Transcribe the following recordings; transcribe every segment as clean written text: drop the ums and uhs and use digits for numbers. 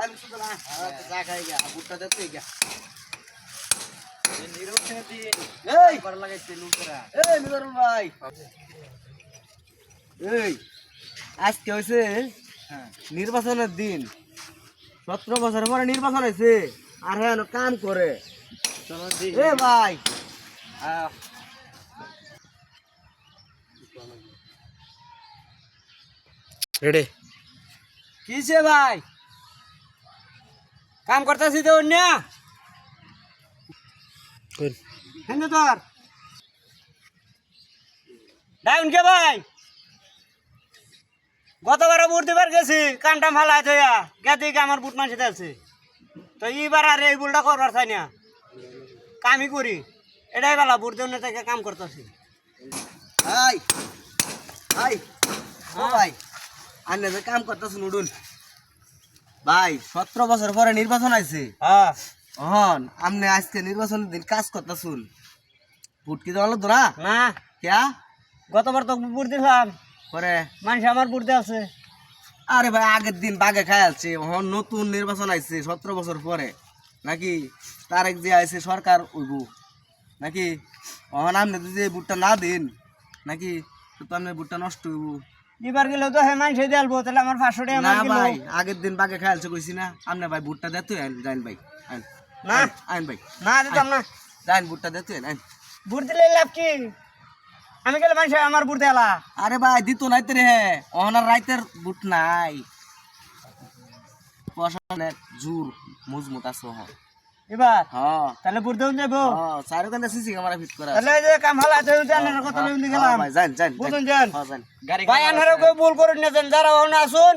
আমি শুধু না চা খাই গা ভুট্টা দেখতে গা নির্বাচনের দিন এই করা লাগাইছে লোকেরা এই নিজারুল ভাই এই আজকে হইছে নির্বাচনের দিন 17 বছর পরে নির্বাচন হয়েছে আর হ্যাঁ কাম করে এ ভাই রেডি কিসে ভাই কাম করতেছি তো অন্য কোন হেন তোর ডাউন কে ভাই গতবার বুট দিবার গেছি কানটা ফালাই থইয়া গেতে আমার বুট মানছে আছে তো এইবার আর এই বুলটা করবার চাই না কামই করি এটাই বেলা বুট দেওয়ার থেকে কাম করতেছি হাই হাই ও ভাই আন্নে যে কাম করতেছেন উডুন ভাই 17 বছর পরে নির্বাচন আইছে হ্যাঁ হন আমনে আজকে নির্বাচনের দিন কাজ করতেছুন বুট কি দেওয়া লাগতো না না ক্যা গতবার তো বুট দিলাম পরে মানুষ আমার বুট দিয়ে আছে আরে ভাই আগের দিন বাগে খাই আছে হন নতুন নির্বাচন আইছে 17 বছর পরে নাকি তারেক যে আইছে সরকার উইব নাকি হন আমনে যদি এই বুটটা না দিন নাকি তো আমনে বুটটা নষ্ট হইব এবার গেলে তো হে মানুষ দেলবো তাহলে আমার 500 টাকা না ভাই আগের দিন বাগে খাই আছে কইছি না আমনে ভাই বুটটা দেতে যাইন ভাই আইন না আইন ভাই না দিতাম না যাইন বুটটা দেতে আইন বুট দিলে লাভ কি আমি গেলে মানুষ আমার বুট দেলা আরে ভাই দিত নাই তে রে ওনার রাইতের বুট নাই পশানে জোর মজবুত আছে হ এবার হ্যাঁ তাহলে বুট দেন যাবো হ্যাঁ চারো কান্দা সিসি ক্যামেরা ফিট করা তাহলে এই যে কাম হালা তো জানেন কত লইন দি গেলাম ভাই যান যান বুঝুন যান হ্যাঁ যান ভাই আনারও কই ভুল করুন না যারা ওনা আসুন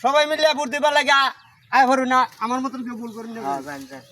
সবাই মিলে বুট দিবার লাগা আয় হরু না আমার মতন কেউ ভুল করুন না হ্যাঁ যান যান